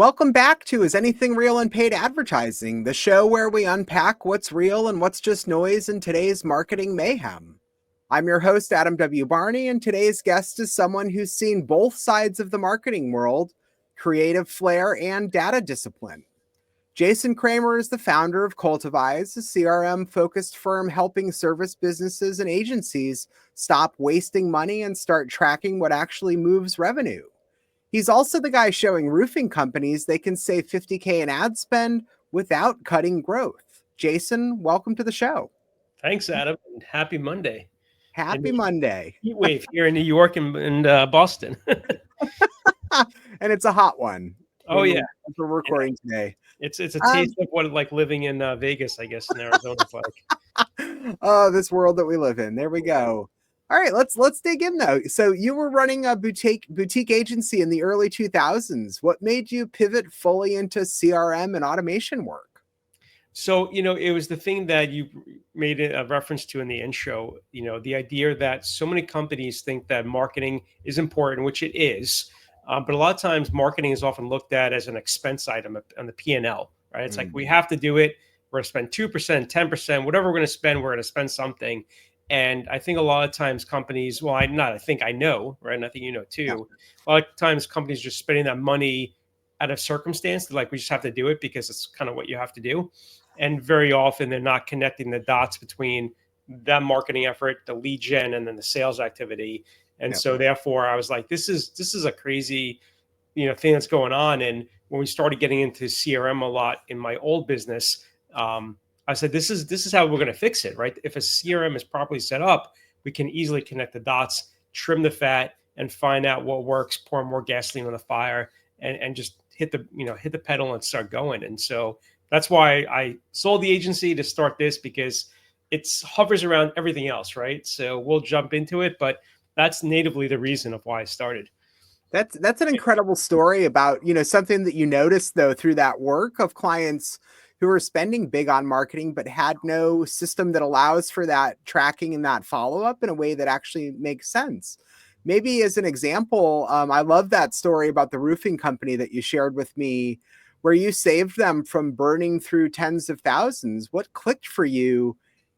Welcome back to Is Anything Real in Paid Advertising, the show where we unpack what's real and what's just noise in today's marketing mayhem. I'm your host, Adam W. Barney, and today's guest is someone who's seen both sides of the marketing world, creative flair and data discipline. Jason Kramer is the founder of Cultivize, a CRM-focused firm helping service businesses and agencies stop wasting money and start tracking what actually moves revenue. He's also the guy showing roofing companies they can save $50K in ad spend without cutting growth. Jason, welcome to the show. Thanks, Adam, and happy Monday. Happy Monday. Heat wave here in New York and Boston. And it's a hot one. Oh, yeah. We're recording today. It's a taste of what it's like living in Vegas, I guess, in Arizona. It's like. Oh, this world that we live in. There we go. All right, let's dig in though. So you were running a boutique agency in the early 2000s. What made you pivot fully into CRM and automation work? So, it was the thing that you made a reference to in the intro, the idea that so many companies think that marketing is important, which it is. But a lot of times marketing is often looked at as an expense item on the P&L, right? It's like, we have to do it. We're going to spend 2%, 10%, whatever we're going to spend, we're going to spend something. And I think a lot of times companies, I know, right? And I think you know too, a lot of times companies are just spending that money out of circumstance. Like, we just have to do it because it's kind of what you have to do. And very often they're not connecting the dots between that marketing effort, the lead gen, and then the sales activity. And so therefore I was like, this is a crazy, thing that's going on. And when we started getting into CRM a lot in my old business, I said, this is how we're going to fix it, right? If a CRM is properly set up, we can easily connect the dots, trim the fat, and find out what works, pour more gasoline on the fire, and just hit the pedal and start going. And so that's why I sold the agency to start this, because it hovers around everything else, right? So we'll jump into it, but that's natively the reason of why I started. That's an incredible story about, something that you noticed though through that work of clients who are spending big on marketing, but had no system that allows for that tracking and that follow-up in a way that actually makes sense. Maybe as an example, I love that story about the roofing company that you shared with me, where you saved them from burning through tens of thousands. What clicked for you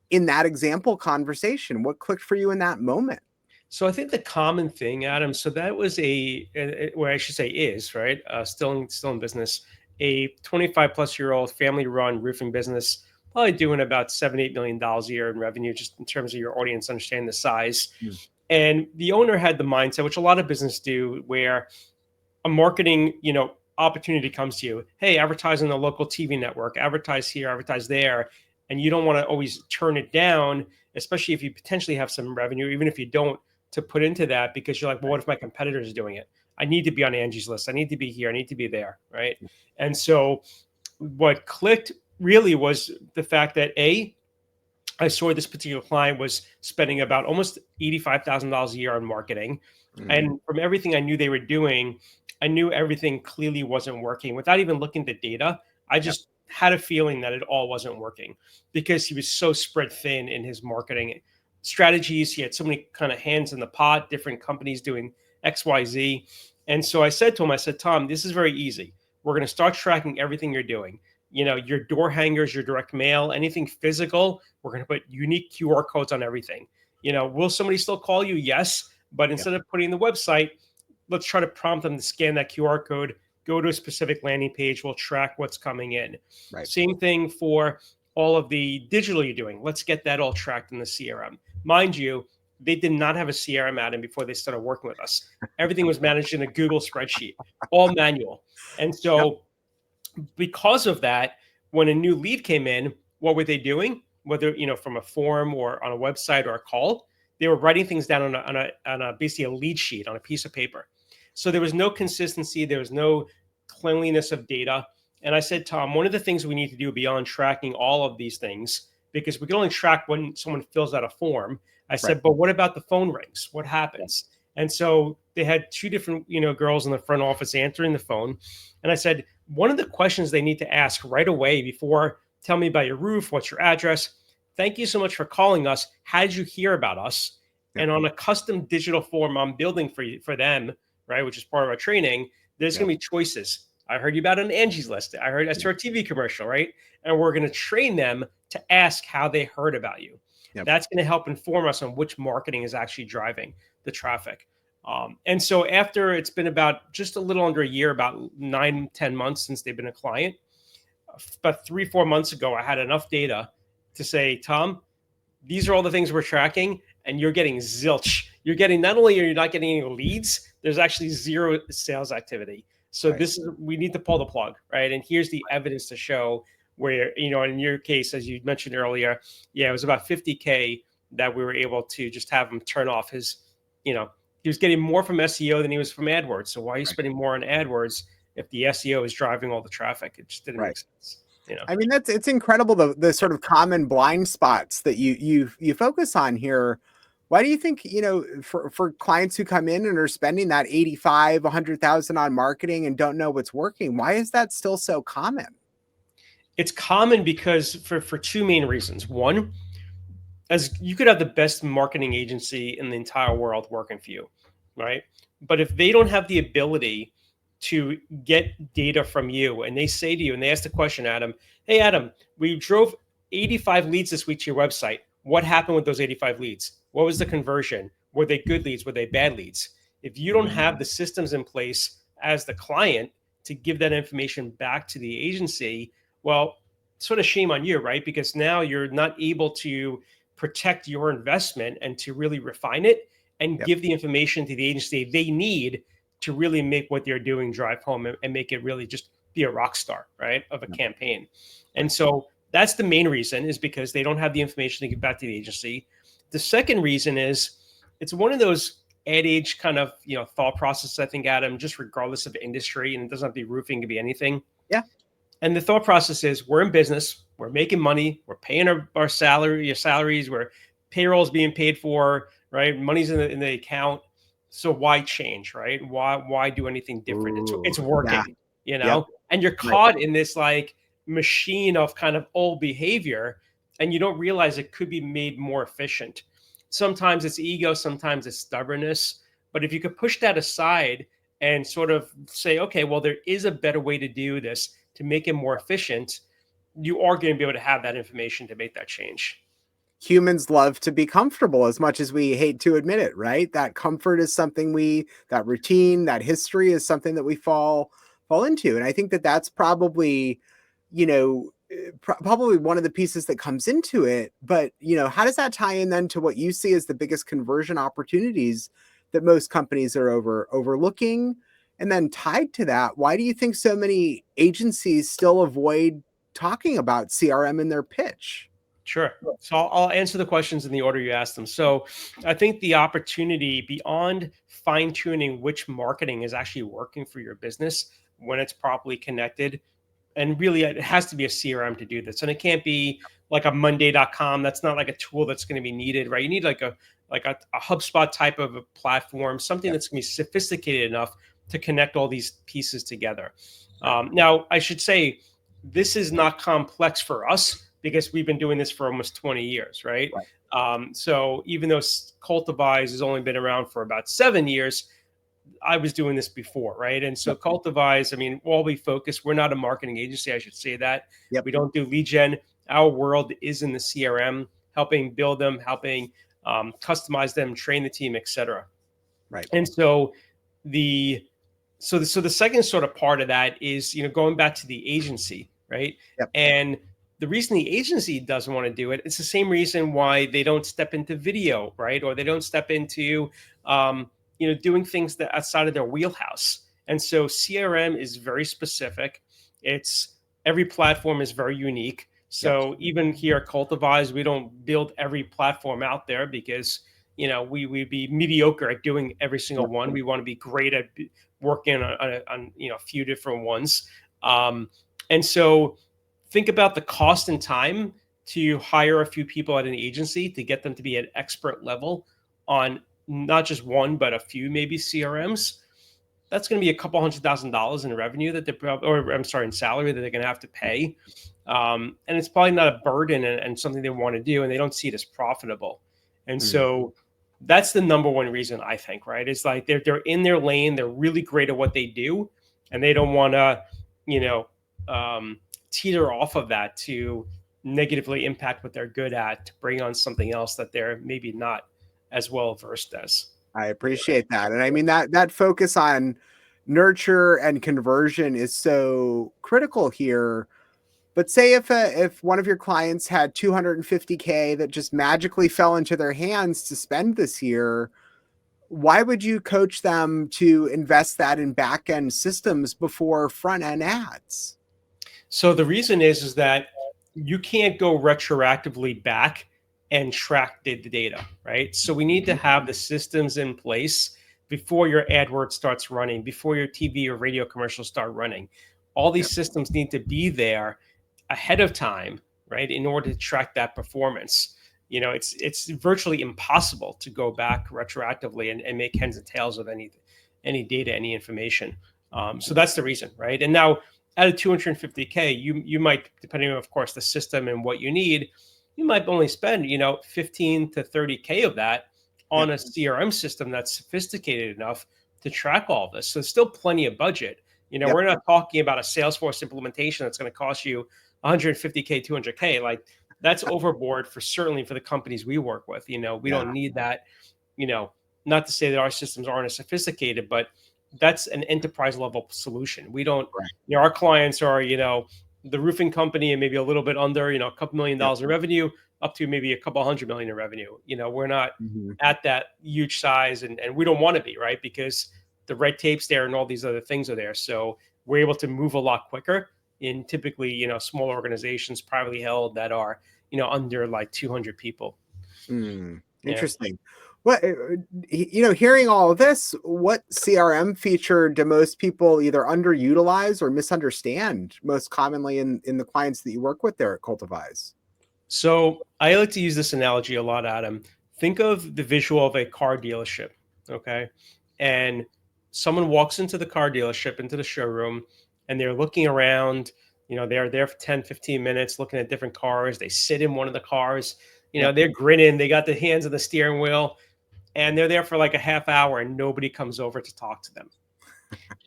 in that example conversation? What clicked for you in that moment? So I think the common thing, Adam, so that was where I should say is, right? Still in business, a 25-plus-year-old family-run roofing business, probably doing about $7-8 million a year in revenue, just in terms of your audience understanding the size. And the owner had the mindset, which a lot of business do, where a marketing, opportunity comes to you. Hey, advertise on the local TV network, advertise here, advertise there. And you don't want to always turn it down, especially if you potentially have some revenue, even if you don't, to put into that, because you're like, well, what if my competitor is doing it? I need to be on Angie's list. I need to be here. I need to be there. Right. And so what clicked really was the fact that I saw this particular client was spending about almost $85,000 a year on marketing. And from everything I knew they were doing, I knew everything clearly wasn't working. Without even looking at the data, I just had a feeling that it all wasn't working, because he was so spread thin in his marketing strategies. He had so many kind of hands in the pot, different companies doing X, Y, Z. And so I said to him, Tom, this is very easy. We're going to start tracking everything you're doing. Your door hangers, your direct mail, anything physical, we're going to put unique QR codes on everything. Will somebody still call you? Yes. But instead of putting the website, let's try to prompt them to scan that QR code, go to a specific landing page. We'll track what's coming in. Right. Same thing for all of the digital you're doing. Let's get that all tracked in the CRM. Mind you, they did not have a CRM add-in before they started working with us. Everything was managed in a Google spreadsheet, all manual. And so because of that, when a new lead came in, what were they doing? Whether, from a form or on a website or a call, they were writing things down on a basically a lead sheet on a piece of paper. So there was no consistency. There was no cleanliness of data. And I said, Tom, one of the things we need to do beyond tracking all of these things, because we can only track when someone fills out a form. I said, but what about the phone rings? What happens? And so they had two different, girls in the front office answering the phone. And I said, one of the questions they need to ask right away before, tell me about your roof, what's your address? Thank you so much for calling us. How did you hear about us? And on a custom digital form I'm building for them, right, which is part of our training, there's going to be choices. I heard you about an Angie's List. I saw a TV commercial, right? And we're going to train them to ask how they heard about you. Yep. That's going to help inform us on which marketing is actually driving the traffic. And so after it's been about just a little under a year, about 9-10 months since they've been a client, about 3-4 months ago, I had enough data to say, Tom, these are all the things we're tracking, and you're getting zilch. You're getting, not only are you not getting any leads, there's actually zero sales activity. So Right. we need to pull the plug, right? And here's the evidence to show where, in your case, as you mentioned earlier, yeah, it was about 50K that we were able to just have him turn off his, he was getting more from SEO than he was from AdWords. So why are you spending more on AdWords if the SEO is driving all the traffic? It just didn't Right. make sense. I mean, it's incredible the sort of common blind spots that you focus on here. Why do you think, for clients who come in and are spending that 85, 100,000 on marketing and don't know what's working, why is that still so common? It's common because for two main reasons. One, as you could have the best marketing agency in the entire world working for you, right? But if they don't have the ability to get data from you, and they say to you, and they ask the question, Adam, hey, Adam, we drove 85 leads this week to your website. What happened with those 85 leads? What was the conversion? Were they good leads? Were they bad leads? If you don't have the systems in place as the client to give that information back to the agency, well, sort of shame on you, right? Because now you're not able to protect your investment and to really refine it and Yep. give the information to the agency they need to really make what they're doing drive home and make it really just be a rock star, right, of a campaign. And so that's the main reason, is because they don't have the information to give back to the agency. The second reason is it's one of those ad age kind of thought process, I think, Adam, just regardless of industry, and it doesn't have to be roofing, it could be anything. Yeah. And the thought process is, we're in business, we're making money, we're paying our salaries, where payroll's being paid for, right? Money's in the account. So why change, right? Why do anything different? It's working, Yep. and you're Right. caught in this like machine of kind of old behavior, and you don't realize it could be made more efficient. Sometimes it's ego, sometimes it's stubbornness. But if you could push that aside and sort of say, okay, well, there is a better way to do this to make it more efficient, you are going to be able to have that information to make that change. Humans love to be comfortable as much as we hate to admit it, right? That comfort is something that routine, that history is something that we fall into. And I think that that's probably, probably one of the pieces that comes into it. But, how does that tie in then to what you see as the biggest conversion opportunities that most companies are overlooking? And then tied to that, why do you think so many agencies still avoid talking about CRM in their pitch? Sure. So I'll answer the questions in the order you asked them. So I think the opportunity beyond fine tuning which marketing is actually working for your business when it's properly connected, and really it has to be a CRM to do this. And it can't be like a Monday.com. That's not like a tool that's going to be needed, right? You need like a HubSpot type of a platform, something Yep. that's going to be sophisticated enough to connect all these pieces together. Now, I should say, this is not complex for us because we've been doing this for almost 20 years, right? So even though Cultivize has only been around for about 7 years, I was doing this before, right? And so Yep. Cultivize, I mean, while we focus, we're not a marketing agency, I should say that. Yep. We don't do lead gen. Our world is in the CRM, helping build them, helping customize them, train the team, etc. Right. And so the second sort of part of that is, going back to the agency, right? Yep. And the reason the agency doesn't want to do it, it's the same reason why they don't step into video, right? Or they don't step into, doing things that outside of their wheelhouse. And so CRM is very specific. Every platform is very unique. So even here at Cultivize, we don't build every platform out there because, we'd be mediocre at doing every single one. We want to be great at working on a few different ones. And so think about the cost and time to hire a few people at an agency to get them to be at expert level on not just one, but a few maybe CRMs. That's going to be a couple $100,000 in revenue that in salary that they're going to have to pay. And it's probably not a burden and something they want to do, and they don't see it as profitable. And so that's the number one reason, I think, right? It's like they're in their lane, they're really great at what they do, and they don't want to you know, teeter off of that to negatively impact what they're good at to bring on something else that they're maybe not as well versed as. I appreciate that. And I mean that focus on nurture and conversion is so critical here. But say if one of your clients had 250K that just magically fell into their hands to spend this year, why would you coach them to invest that in back end systems before front end ads? So the reason is that you can't go retroactively back and track the data, right? So we need to Mhm. have the systems in place before your AdWords starts running, before your TV or radio commercials start running. All these Yep. systems need to be there ahead of time, right, in order to track that performance. It's virtually impossible to go back retroactively and make heads and tails of any data, any information. So that's the reason, right? And now out of 250K, you might, depending on, of course, the system and what you need, you might only spend 15 to 30K of that on Yep. a CRM system that's sophisticated enough to track all this. So there's still plenty of budget. Yep. We're not talking about a Salesforce implementation that's going to cost you 150K, 200K. Like that's overboard for certainly for the companies we work with. We Yeah. don't need that. You know, Not to say that our systems aren't as sophisticated, but that's an enterprise level solution. We don't, Right. our clients are, the roofing company and maybe a little bit under, a couple million Yep. dollars in revenue up to maybe a couple hundred million in revenue. We're not Mhm. at that huge size and we don't want to be, right? Because the red tape's there and all these other things are there. So we're able to move a lot quicker in typically, small organizations, privately held that are, under like 200 people. Yeah. Interesting. What hearing all of this, what CRM feature do most people either underutilize or misunderstand most commonly in the clients that you work with there at Cultivize? So I like to use this analogy a lot, Adam. Think of the visual of a car dealership, okay? And someone walks into the car dealership, into the showroom, and they're looking around. They're there for 10, 15 minutes looking at different cars. They sit in one of the cars, Yep. they're grinning. They got the hands on the steering wheel, and they're there for like a half hour, and nobody comes over to talk to them.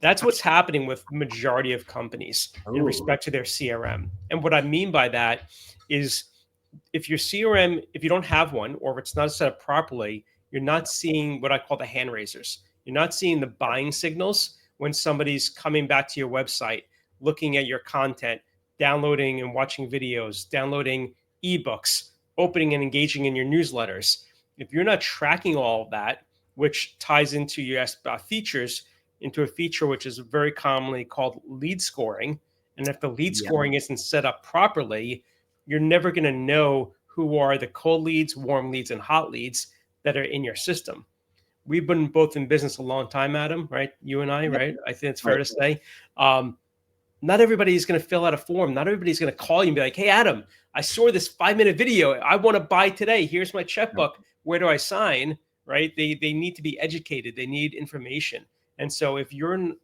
That's what's happening with majority of companies in Oh, respect to their CRM. And what I mean by that is if your CRM, if you don't have one, or if it's not set up properly, you're not seeing what I call the hand raisers. You're not seeing the buying signals when somebody's coming back to your website, looking at your content, downloading and watching videos, downloading ebooks, opening and engaging in your newsletters. If you're not tracking all of that, which ties into your features, into a feature which is very commonly called lead scoring. And if the lead yeah. scoring isn't set up properly, you're never going to know who are the cold leads, warm leads, and hot leads that are in your system. We've been both in business a long time, Adam, right? You and I, Yep. right? I think it's fair Right. to say. Not everybody's going to fill out a form. Not everybody's going to call you and be like, hey, Adam, I saw this 5-minute video. I want to buy today. Here's my Yep. checkbook. Where do I sign? Right? They need to be educated. They need information. And so if you're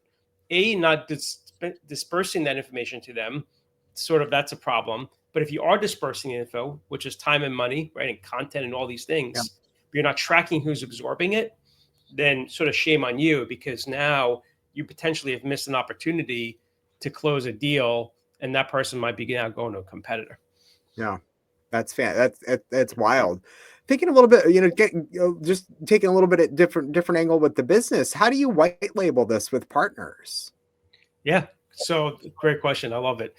not dispersing that information to them, sort of that's a problem. But if you are dispersing info, which is time and money, right, and content and all these Yep. things, but you're not tracking who's absorbing it, then sort of shame on you because now you potentially have missed an opportunity to close a deal, and that person might be now going to a competitor. Yeah. That's wild. Thinking a little bit, just taking a little bit at different angle with the business. How do you white label this with partners? Yeah. So great question. I love it.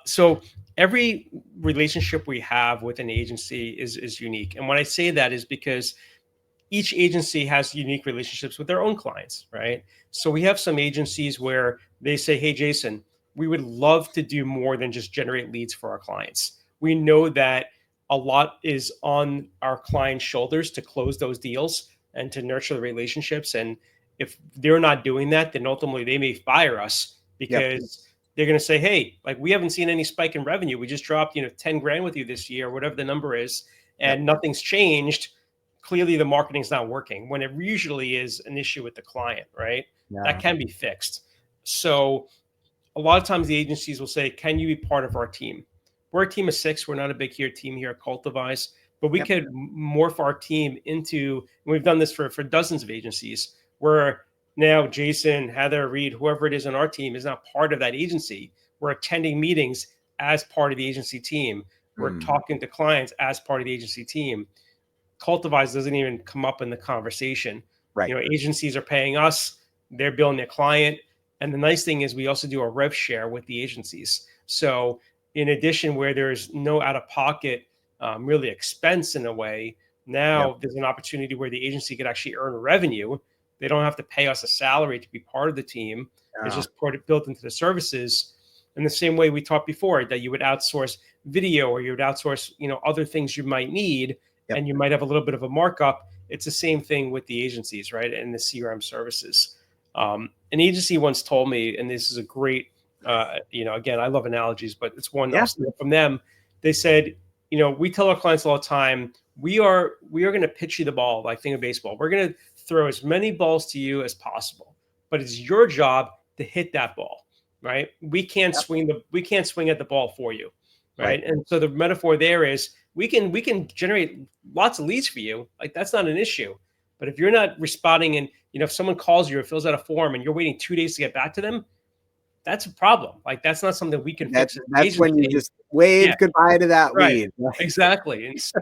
So every relationship we have with an agency is unique. And when I say that is because each agency has unique relationships with their own clients, right? So we have some agencies where they say, hey, Jason, we would love to do more than just generate leads for our clients. We know that a lot is on our clients' shoulders to close those deals and to nurture the relationships. And if they're not doing that, then ultimately they may fire us Yep. because they're going to say, hey, like we haven't seen any spike in revenue. We just dropped, 10 grand with you this year, whatever the number is, Yep. and nothing's changed. Clearly the marketing's not working when it usually is an issue with the client, right? That Yeah. can be fixed. So a lot of times the agencies will say, can you be part of our team? We're a team of 6. We're not a big team here at Cultivize, but we Yep. could morph our team into, and we've done this for dozens of agencies, where Now, Jason, Heather, Reed, whoever it is on our team is not part of that agency. We're attending meetings as part of the agency team. We're Mm, talking to clients as part of the agency team. Cultivize doesn't even come up in the conversation. right. Agencies are paying us, they're billing their client. And the nice thing is we also do a rev share with the agencies. So in addition, where there's no out of pocket really expense in a way, Yep. now there's an opportunity where the agency could actually earn revenue. They don't have to pay us a salary to be part of the team. It's Yeah. just built into the services. In the same way we talked before, that you would outsource video or you would outsource, other things you might need, Yep. and you might have a little bit of a markup. It's the same thing with the agencies, right? And the CRM services. An agency once told me, and this is a great, again, I love analogies, but it's one I'll Yeah. steal from them. They said, we tell our clients all the time, we are going to pitch you the ball like think of baseball. We're going to throw as many balls to you as possible, but it's your job to hit that ball, right? Yep. We can't swing at the ball for you, Right. right? And so the metaphor there is we can generate lots of leads for you. Like that's not an issue. But if you're not responding and if someone calls you or fills out a form and you're waiting 2 days to get back to them, that's a problem. Like that's not something we can That fix as an that's when you agency. just Yeah, wave goodbye to that right. lead. Right. Exactly. And so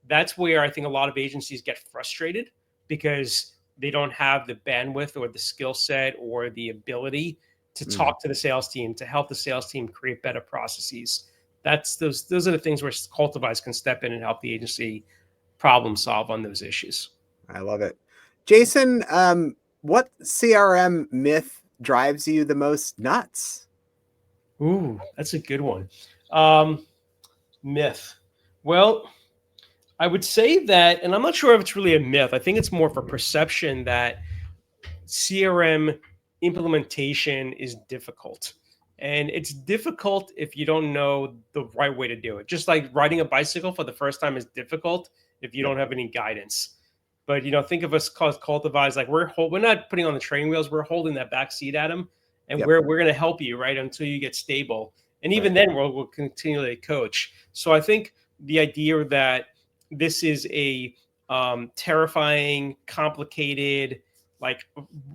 that's where I think a lot of agencies get frustrated because they don't have the bandwidth or the skill set or the ability to Mm, talk to the sales team, to help the sales team create better processes. That's those are the things where Cultivize can step in and help the agency problem solve on those issues. I love it. Jason, what CRM myth drives you the most nuts? Ooh, that's a good one. Um, Myth. Well, I would say that, and I'm not sure if it's really a myth. I think it's more of a perception that CRM implementation is difficult. And it's difficult if you don't know the right way to do it. Just like riding a bicycle for the first time is difficult if you Yep. don't have any guidance. But think of us called Cultivize, like we're not putting on the training wheels, we're holding that back seat at them, and Yep. we're going to help you right until you get stable. And Right. even then, we'll continually coach. So I think the idea that this is a terrifying, complicated, like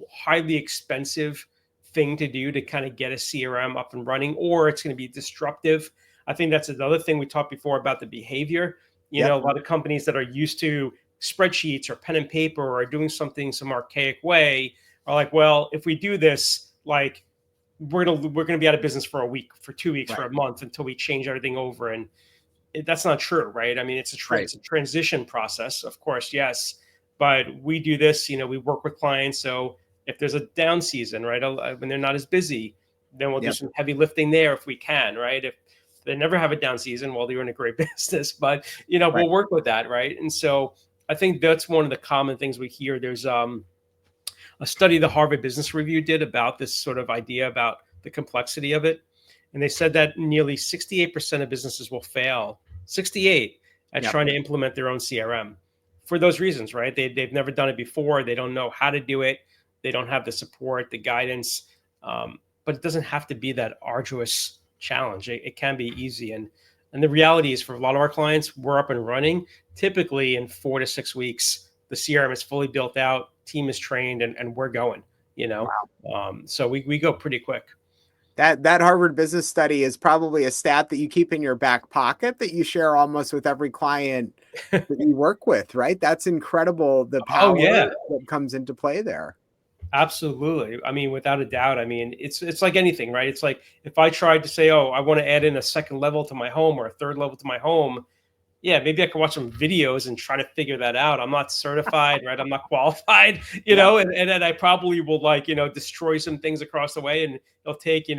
highly expensive thing to do to kind of get a CRM up and running, or it's going to be disruptive. I think that's another thing we talked before about the behavior. Yep. A lot of companies that are used to spreadsheets or pen and paper or doing something some archaic way are like, well, if we do this, like we're gonna be out of business for a week, for 2 weeks, for Right. a month until we change everything over. And that's not true, right? I mean, Right. it's a transition process, of course, yes, but we do this. We work with clients, so if there's a down season, right, when they're not as busy, then we'll do Yep. some heavy lifting there if we can, right? If they never have a down season, well, they're in a great business, but Right. we'll work with that, right? And so I think that's one of the common things we hear. There's a study the Harvard Business Review did about this sort of idea about the complexity of it. And they said that nearly 68% of businesses will fail, 68, at Yep. trying to implement their own CRM for those reasons, right? They've never done it before. They don't know how to do it. They don't have the support, the guidance. But it doesn't have to be that arduous challenge. It can be easy. And the reality is for a lot of our clients, we're up and running typically in 4 to 6 weeks. The CRM is fully built out, team is trained, and we're going, you know. Wow. So we go pretty quick. That Harvard business study is probably a stat that you keep in your back pocket that you share almost with every client that you work with, right? That's incredible, the Oh power yeah, that comes into play there. absolutely. I mean, without a doubt. I mean, it's like anything, right? It's like if I tried to say, oh, I want to add in a second level to my home or a third level to my home, yeah, maybe I could watch some videos and try to figure that out. I'm not certified, right? I'm not qualified, Yep. and then I probably will like, destroy some things across the way, and it'll take,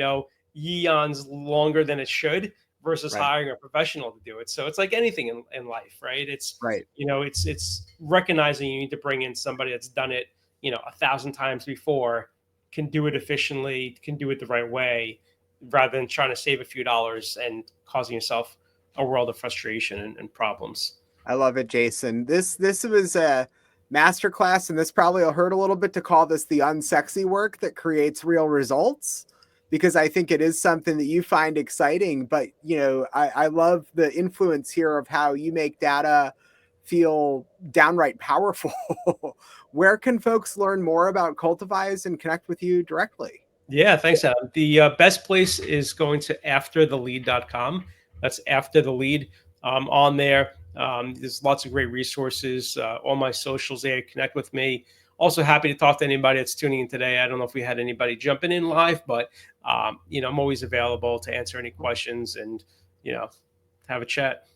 eons longer than it should versus Right. hiring a professional to do it. So it's like anything in life, right? Right. It's recognizing you need to bring in somebody that's done it, 1,000 times before, can do it efficiently, can do it the right way, rather than trying to save a few dollars and causing yourself a world of frustration and problems. I love it, Jason. This was a masterclass, and this probably will hurt a little bit to call this the unsexy work that creates real results, because I think it is something that you find exciting. But I love the influence here of how you make data feel downright powerful. Where can folks learn more about Cultivize and connect with you directly? Yeah, thanks, Adam. The best place is going to afterthelead.com. That's after the lead. On there. There's lots of great resources. All my socials there. Connect with me. Also happy to talk to anybody that's tuning in today. I don't know if we had anybody jumping in live, but I'm always available to answer any questions and have a chat.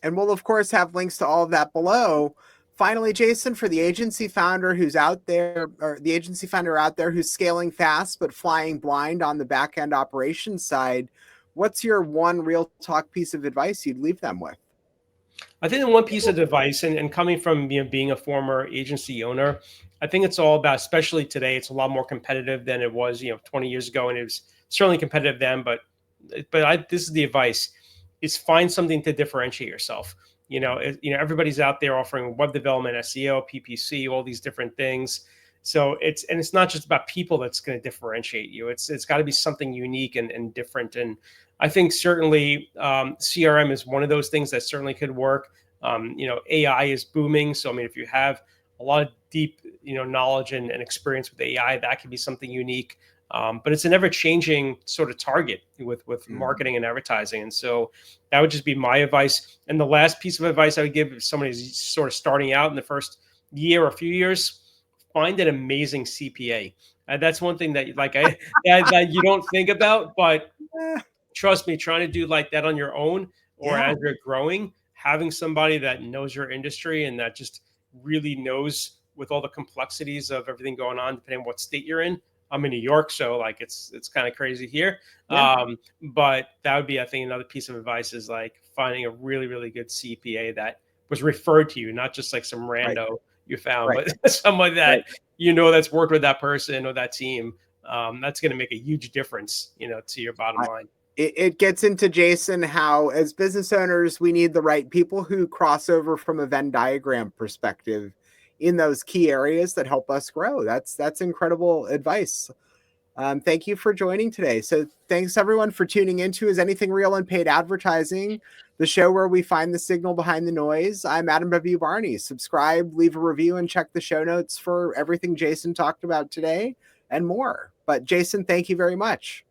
And we'll, of course, have links to all of that below. Finally, Jason, for the agency founder who's out there, or the agency founder out there who's scaling fast but flying blind on the back end operations side, what's your one real talk piece of advice you'd leave them with? I think the one piece of advice, and coming from being a former agency owner, I think it's all about, especially today, it's a lot more competitive than it was 20 years ago, and it was certainly competitive then. But this is the advice: is find something to differentiate yourself. Everybody's out there offering web development, SEO, PPC, all these different things. So it's not just about people that's going to differentiate you. It's got to be something unique and different. And I think certainly CRM is one of those things that certainly could work. AI is booming. So, I mean, if you have a lot of deep, knowledge and experience with AI, that could be something unique. But it's an ever-changing sort of target with marketing and advertising. And so that would just be my advice. And the last piece of advice I would give if somebody is sort of starting out in the first year or a few years, find an amazing CPA. That's one thing that that you don't think about, but trust me, trying to do like that on your own or as you're growing, having somebody that knows your industry and that just really knows with all the complexities of everything going on, depending on what state you're in. I'm in New York, so like it's kind of crazy here. But that would be, I think, another piece of advice is like finding a really, really good CPA that was referred to you, not just like some rando you found, but someone that that's worked with that person or that team. That's going to make a huge difference, to your bottom line. It gets into, Jason, how as business owners, we need the right people who cross over from a Venn diagram perspective in those key areas that help us grow. That's incredible advice. Thank you for joining today. So thanks everyone for tuning into Is Anything Real in Paid Advertising, the show where we find the signal behind the noise. I'm Adam W. Barney. Subscribe, leave a review, and check the show notes for everything Jason talked about today and more. But Jason, thank you very much.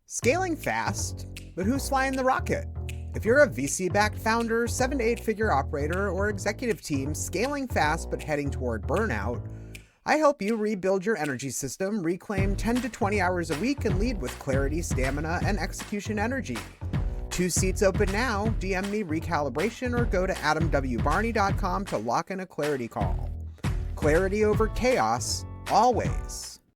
Scaling fast, but who's flying the rocket? If you're a VC-backed founder, 7 to 8 figure operator, or executive team scaling fast but heading toward burnout, I help you rebuild your energy system, reclaim 10 to 20 hours a week, and lead with clarity, stamina, and execution energy. 2 seats open now. DM me recalibration or go to adamwbarney.com to lock in a clarity call. Clarity over chaos, always.